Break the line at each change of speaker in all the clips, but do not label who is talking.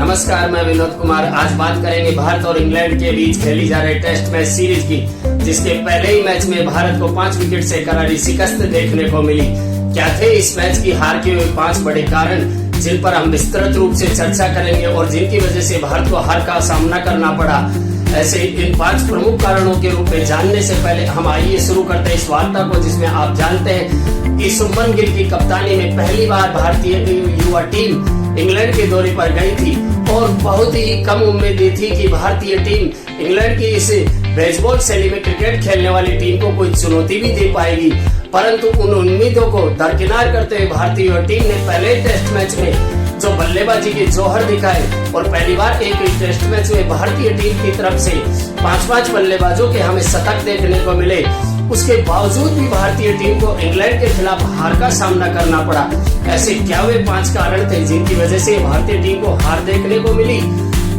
नमस्कार, मैं विनोद कुमार। आज बात करेंगे भारत और इंग्लैंड के बीच खेली जा रही टेस्ट मैच सीरीज की, जिसके पहले ही मैच में भारत को 5 विकेट से करारी शिकस्त देखने को मिली। क्या थे इस मैच की हार के 5 बड़े कारण, जिन पर हम विस्तृत रूप से चर्चा करेंगे और जिनकी वजह से भारत को हार का सामना करना पड़ा। ऐसे इन 5 प्रमुख कारणों के रूप में जानने से पहले हम आइए शुरू करते हैं इस वार्ता को, जिसमें आप जानते हैं कि शुभमन गिल की कप्तानी में पहली बार भारतीय युवा टीम इंग्लैंड के दौरे पर गई थी और बहुत ही कम उम्मीदें थी कि भारतीय टीम इंग्लैंड की इस बेसबॉल शैली में क्रिकेट खेलने वाली टीम को कोई चुनौती भी दे पाएगी। परंतु उन उम्मीदों को दरकिनार करते हुए भारतीय टीम ने पहले टेस्ट मैच में जो बल्लेबाजी के जौहर दिखाए और पहली बार एक टेस्ट मैच में भारतीय टीम की तरफ से 5-5 बल्लेबाजों के हमें शतक देखने को मिले, उसके बावजूद भी भारतीय टीम को इंग्लैंड के खिलाफ हार का सामना करना पड़ा। ऐसे क्या वे 5 कारण थे जिनकी वजह से भारतीय टीम को हार देखने को मिली,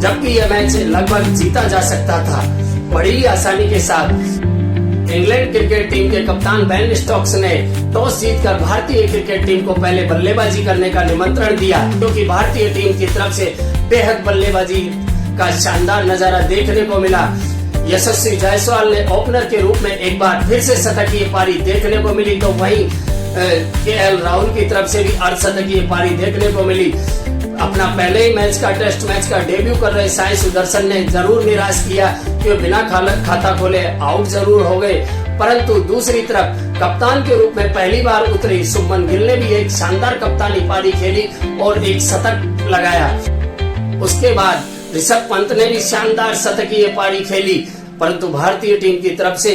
जबकि यह मैच लगभग जीता जा सकता था बड़ी ही आसानी के साथ। इंग्लैंड क्रिकेट टीम के कप्तान बेन स्टोक्स ने टॉस जीतकर भारतीय क्रिकेट टीम को पहले बल्लेबाजी करने का निमंत्रण दिया, क्योंकि भारतीय टीम की तरफ से बेहद बल्लेबाजी का शानदार नजारा देखने को मिला। यशस्वी जायसवाल ने ओपनर के रूप में एक बार फिर से शतकीय पारी देखने को मिली, तो वहीं केएल राहुल की तरफ से भी अर्धशतकीय पारी देखने को मिली। अपना पहले ही टेस्ट मैच का डेब्यू कर रहे साई सुदर्शन ने जरूर निराश किया कि बिना खाता खोले आउट जरूर हो गए, परंतु दूसरी तरफ कप्तान के रूप में पहली बार उतरी शुभमन गिल ने भी एक शानदार कप्तानी पारी खेली और एक शतक लगाया। उसके बाद ऋषभ पंत ने भी शानदार शतकीय पारी खेली, परंतु भारतीय टीम की तरफ से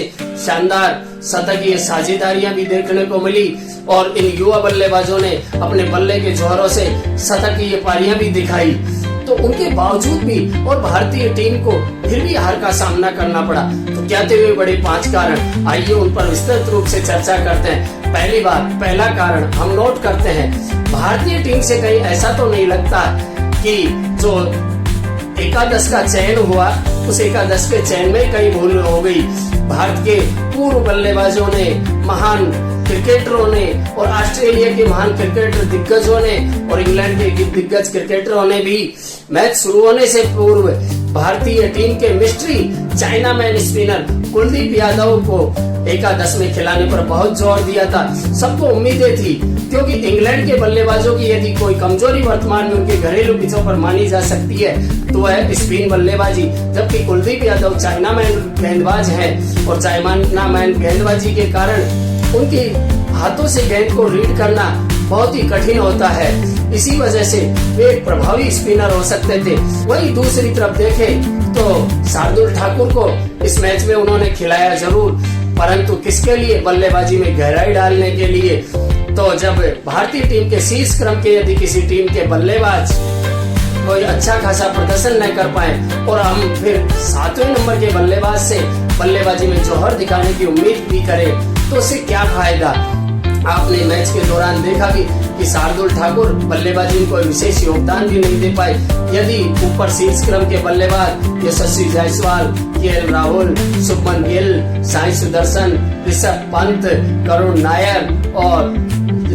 शानदार शतकीय साझेदारियां भी देखने को मिली और इन युवा बल्लेबाजों ने अपने बल्ले के जोहरों से शतकीय पारियां भी दिखाई। तो उनके बावजूद भी और भारतीय टीम को फिर भी हार का सामना करना पड़ा। तो क्या थे वे बड़े 5 कारण, आइए उन पर विस्तृत रूप से चर्चा करते हैं। पहला कारण हम नोट करते हैं, भारतीय टीम से कहीं ऐसा तो नहीं लगता कि जो एकादश का चयन हुआ उस एकादश के चयन में कई भूल हो गई। भारत के पूर्व बल्लेबाजों ने, महान क्रिकेटरों ने और ऑस्ट्रेलिया के महान क्रिकेटर दिग्गजों ने और इंग्लैंड के दिग्गज क्रिकेटरों ने भी मैच शुरू होने से पूर्व भारतीय टीम के mystery China man spinner Kuldeep Yadav को एकादश में खिलाने पर बहुत जोर दिया था। सबको उम्मीदें थी, क्योंकि इंग्लैंड के बल्लेबाजों की यदि कोई कमजोरी वर्तमान में उनके घरेलू पिचों पर मानी जा सकती है तो वह स्पिन बल्लेबाजी, जबकि कुलदीप यादव चाइना मैन गेंदबाज है और चाइना मैन गेंदबाजी के कारण उनके हाथों से गेंद को रीड करना बहुत ही कठिन होता है। इसी वजह से वे एक प्रभावी स्पिनर हो सकते थे। वहीं दूसरी तरफ देखें तो शार्दुल ठाकुर को इस मैच में उन्होंने खिलाया जरूर, परंतु किसके लिए? बल्लेबाजी में गहराई डालने के लिए। तो जब भारतीय टीम के शीर्ष क्रम के यदि किसी टीम के बल्लेबाज कोई अच्छा खासा प्रदर्शन न कर पाए और हम फिर 7वें नंबर के बल्लेबाज से बल्लेबाजी में जौहर दिखाने की उम्मीद भी करें तो उससे क्या फायदा। आपने मैच के दौरान देखा कि शार्दुल ठाकुर बल्लेबाजी में कोई विशेष योगदान भी नहीं दे पाए। यदि ऊपर शीर्ष क्रम के बल्लेबाज यशस्वी जायसवाल, केएल राहुल, शुभमन गिल, साई सुदर्शन, ऋषभ पंत, करुण नायर और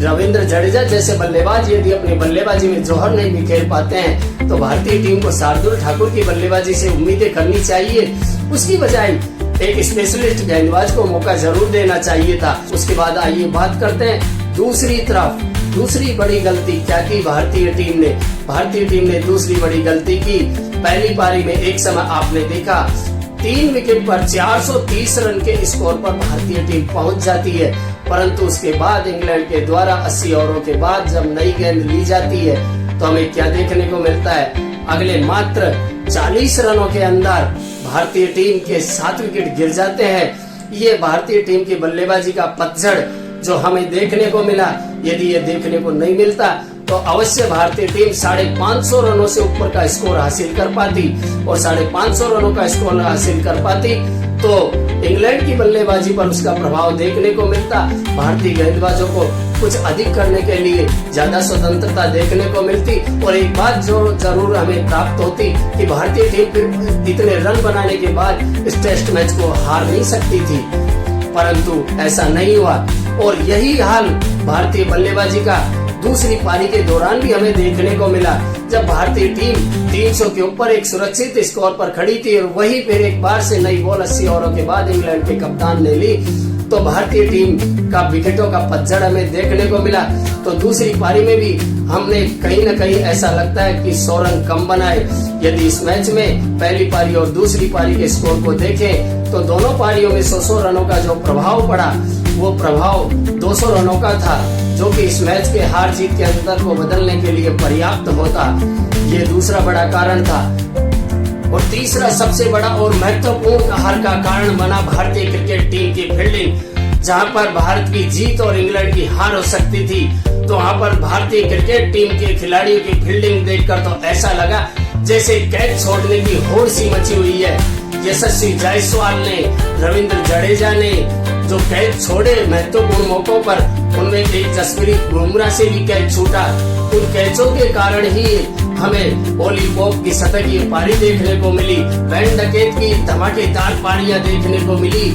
रविंद्र जडेजा जैसे बल्लेबाज यदि अपनी बल्लेबाजी में जौहर नहीं बिखेर पाते हैं तो भारतीय टीम को शार्दुल ठाकुर की बल्लेबाजी से उम्मीदें करनी चाहिए। उसकी बजाय एक स्पेशलिस्ट गेंदबाज को मौका जरूर देना चाहिए था। उसके बाद आइए बात करते हैं दूसरी तरफ, दूसरी बड़ी गलती क्या की भारतीय टीम ने। भारतीय टीम ने दूसरी बड़ी गलती की। पहली पारी में एक समय आपने देखा 3 विकेट पर 430 रन के स्कोर पर भारतीय टीम पहुंच जाती है, परंतु उसके बाद इंग्लैंड के द्वारा 80 ओवरों के बाद जब नई गेंद ली जाती है तो हमें क्या देखने को मिलता है? अगले मात्र 40 रनों के अंदर भारतीय टीम के 7 विकेट गिर जाते हैं। ये भारतीय टीम की बल्लेबाजी का पतझड़ जो हमें देखने को मिला, यदि ये देखने को नहीं मिलता तो अवश्य भारतीय टीम 550 रनों से ऊपर का स्कोर हासिल कर पाती और 550 रनों का स्कोर हासिल कर पाती तो इंग्लैंड की बल्लेबाजी पर उसका प्रभाव देखने को मिलता। भारतीय गेंदबाजों को कुछ अधिक करने के लिए ज्यादा स्वतंत्रता देखने को मिलती और एक बात जो जरूर हमें प्राप्त होती कि भारतीय टीम इतने रन बनाने के बाद इस टेस्ट मैच को हार नहीं सकती थी, परंतु ऐसा नहीं हुआ और यही हाल भारतीय बल्लेबाजी का दूसरी पारी के दौरान भी हमें देखने को मिला, जब भारतीय टीम 300 के ऊपर एक सुरक्षित स्कोर पर खड़ी थी और वहीं फिर एक बार से नई बॉल 80 ओवरों के बाद इंग्लैंड के कप्तान ने ली, तो भारतीय टीम का विकेटों का पतझड़ हमें देखने को मिला। तो दूसरी पारी में भी हमने कहीं न कहीं ऐसा लगता है कि 100 रन कम बनाए। यदि इस मैच में पहली पारी और दूसरी पारी के स्कोर को देखें तो दोनों पारियों में 100 रनों का जो प्रभाव पड़ा वो प्रभाव 200 रनों का था, जो कि इस मैच के हार जीत के अंतर को बदलने के लिए पर्याप्त होता। ये दूसरा बड़ा कारण था। और तीसरा सबसे बड़ा और महत्वपूर्ण हार का कारण बना भारतीय क्रिकेट टीम की फील्डिंग। जहां पर भारत की जीत और इंग्लैंड की हार हो सकती थी, तो वहां पर भारतीय क्रिकेट टीम के खिलाड़ियों की फील्डिंग देखकर तो ऐसा लगा जैसे कैच छोड़ने की होड़ सी मची हुई है। यशस्वी जायसवाल ने, रविंद्र जडेजा ने जो कैच छोड़े महत्वपूर्ण मौकों पर, उनमें एक जसप्रीत बुमराह से भी कैच छूटा। उन कैचों के कारण ही हमें ओली पोप की शतकीय पारी देखने को मिली, वैन डकेट की धमाकेदार पारियां देखने को मिली।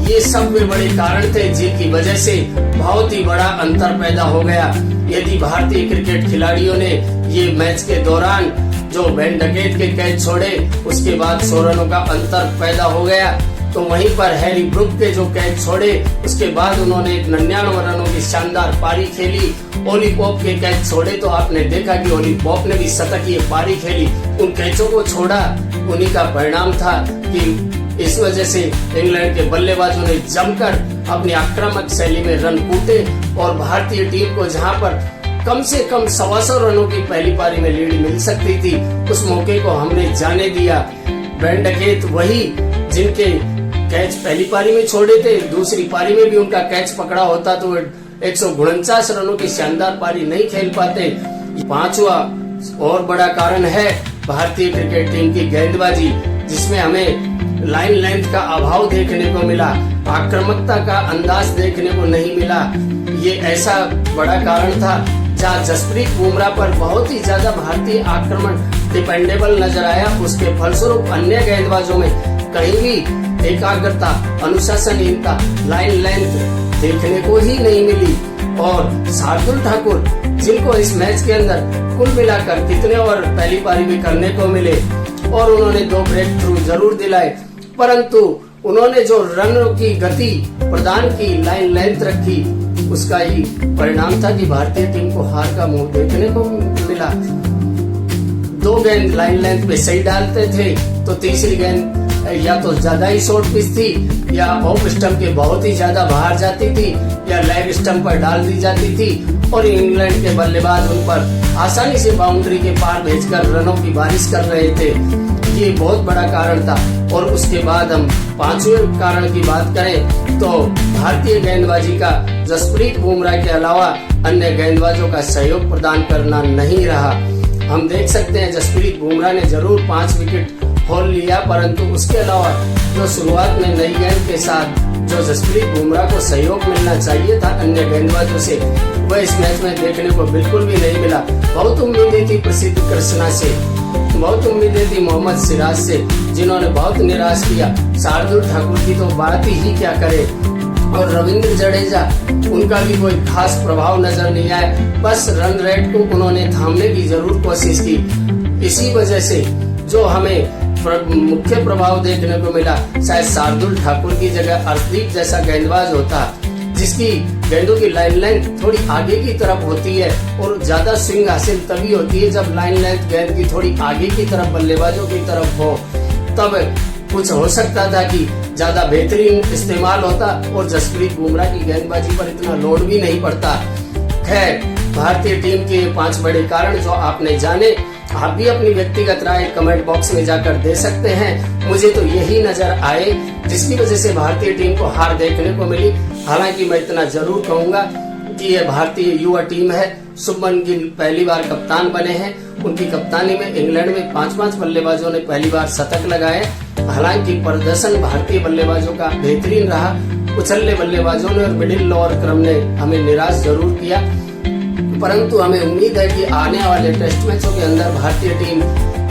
ये सब वे बड़े कारण थे जिनकी वजह से बहुत ही बड़ा अंतर पैदा हो गया। यदि भारतीय क्रिकेट खिलाड़ियों ने ये मैच के दौरान जो वैन डकेट के कैच छोड़े, उसके बाद 100 रनों का अंतर पैदा हो गया, तो वहीं पर हैरी ब्रुक के जो कैच छोड़े, उसके बाद उन्होंने 99 रनों की शानदार पारी खेली। ओली पोप के कैच छोड़े तो आपने देखा कि ओली पोप ने भी शतकीय पारी खेली। उन कैचों को छोड़ा, उन्हीं का परिणाम था कि इस वजह से इंग्लैंड के बल्लेबाजों ने जमकर अपनी आक्रामक शैली में रन कूटे और भारतीय टीम को जहां पर कम से कम 125 रनों की पहली पारी में लीड मिल सकती थी, उस मौके को हमने जाने दिया। वैन डकेट वही जिनके कैच पहली पारी में छोड़े थे, दूसरी पारी में भी उनका कैच पकड़ा होता तो 149 रनों की शानदार पारी नहीं खेल पाते। पांचवा और बड़ा कारण है भारतीय क्रिकेट टीम की गेंदबाजी, जिसमें हमें लाइन लेंथ का अभाव देखने को मिला, आक्रामकता का अंदाज देखने को नहीं मिला। ये ऐसा बड़ा कारण था जहाँ जसप्रीत बुमराह पर बहुत ही ज्यादा भारतीय आक्रमण डिपेंडेबल नजर आया। उसके फलस्वरूप अन्य गेंदबाजों में कहीं भी एकाग्रता, अनुशासनहीनता, लाइन लेंथ देखने को ही नहीं मिली। और शार्दुल ठाकुर, जिनको इस मैच के अंदर कुल मिलाकर कितने ओवर पहली पारी में करने को मिले और उन्होंने 2 ब्रेक थ्रू जरूर दिलाए, परंतु उन्होंने जो रनों की गति प्रदान की, लाइन लेंथ रखी, उसका ही परिणाम था कि भारतीय टीम को हार का मुंह देखने को मिला। 2 गेंद लाइन लेंथ पे सही डालते थे तो तीसरी गेंद या तो ज्यादा ही शॉर्ट पिच थी या ऑफ स्टंप के बहुत ही ज्यादा बाहर जाती थी या लेग स्टंप पर डाल दी जाती थी और इंग्लैंड के बल्लेबाज उन पर आसानी से बाउंड्री के पार भेजकर रनों की बारिश कर रहे थे। ये बहुत बड़ा कारण था। और उसके बाद हम 5वें कारण की बात करें तो भारतीय गेंदबाजी का जसप्रीत बुमराह के अलावा अन्य गेंदबाजों का सहयोग प्रदान करना नहीं रहा। हम देख सकते हैं जसप्रीत बुमराह ने जरूर 5 विकेट होल लिया, परंतु उसके अलावा जो शुरुआत में नई गेंद के साथ जो जसप्रीत बुमराह को सहयोग मिलना चाहिए था अन्य गेंदबाजों से, वह इस मैच में देखने को बिल्कुल भी नहीं मिला। बहुत उम्मीदें थी प्रसिद्ध कृष्णा से, बहुत उम्मीदें थी मोहम्मद सिराज से, जिन्होंने बहुत निराश किया। शार्दुल ठाकुर की तो बात ही क्या करे, और रविंद्र जडेजा, उनका भी कोई खास प्रभाव नजर नहीं आया। बस रन रेट को उन्होंने थामने की जरूर कोशिश की। इसी वजह से जो हमें मुख्य प्रभाव देखने को मिला, शायद शार्दुल ठाकुर की जगह अर्शदीप जैसा गेंदबाज होता, जिसकी गेंदों की लाइन लेंथ थोड़ी आगे की तरफ होती है और ज्यादा स्विंग हासिल तभी होती है जब लाइन लेंथ गेंद की थोड़ी आगे की तरफ बल्लेबाजों की तरफ हो, तब कुछ हो सकता था कि ज्यादा बेहतरीन इस्तेमाल होता और जसप्रीत बुमराह की गेंदबाजी पर इतना लोड भी नहीं पड़ता। खैर, भारतीय टीम के 5 बड़े कारण जो आपने जाने, आप भी अपनी व्यक्तिगत राय कमेंट बॉक्स में जाकर दे सकते हैं। मुझे तो यही नजर आए जिसकी वजह से भारतीय टीम को हार देखने को मिली। हालांकि मैं इतना जरूर कहूंगा कि यह भारतीय युवा टीम है। शुभमन गिल पहली बार कप्तान बने हैं। उनकी कप्तानी में इंग्लैंड में 5 बल्लेबाजों ने पहली बार शतक लगाए। हालांकि प्रदर्शन भारतीय बल्लेबाजों का बेहतरीन रहा। उछल्ले बल्लेबाजों ने और मिडिल लोअर क्रम ने हमें निराश जरूर किया, परंतु हमें उम्मीद है कि आने वाले टेस्ट मैचों के अंदर भारतीय टीम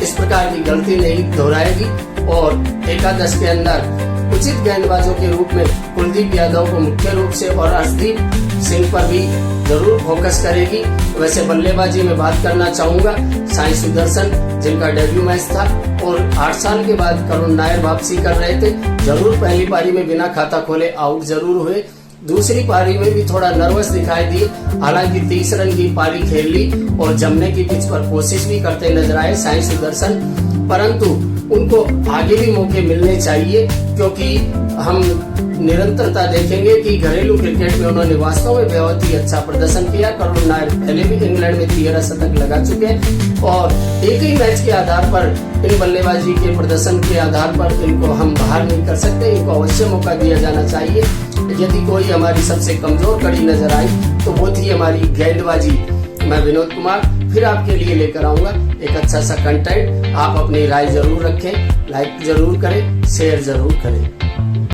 इस प्रकार की गलती नहीं दोहराएगी और एकादश के अंदर उचित गेंदबाजों के रूप में कुलदीप यादव को मुख्य रूप से और अर्शदीप सिंह पर भी जरूर फोकस करेगी। वैसे बल्लेबाजी में बात करना चाहूंगा साई सुदर्शन, जिनका डेब्यू मैच था और 8 साल के बाद करुण नायर वापसी कर रहे थे। जरूर पहली पारी में बिना खाता खोले आउट जरूर हुए, दूसरी पारी में भी थोड़ा नर्वस दिखाई दिए। हालांकि 30 रन की पारी खेल ली और जमने की पिच पर कोशिश भी करते नजर आए साई सुदर्शन, परंतु उनको आगे भी मौके मिलने चाहिए, क्योंकि हम निरंतरता देखेंगे कि घरेलू क्रिकेट में उन्होंने वास्तव में बहुत ही अच्छा प्रदर्शन किया। करुण नायर पहले भी इंग्लैंड में 13 शतक लगा चुके हैं और एक ही मैच के आधार पर, इन बल्लेबाजी के प्रदर्शन के आधार पर इनको हम बाहर नहीं कर सकते। इनको अवश्य मौका दिया जाना चाहिए। यदि कोई हमारी सबसे कमजोर कड़ी नजर आई तो वो थी हमारी गेंदबाजी। मैं विनोद कुमार फिर आपके लिए लेकर आऊंगा एक अच्छा सा कंटेंट। आप अपनी राय जरूर रखें, लाइक जरूर करें, शेयर जरूर करें।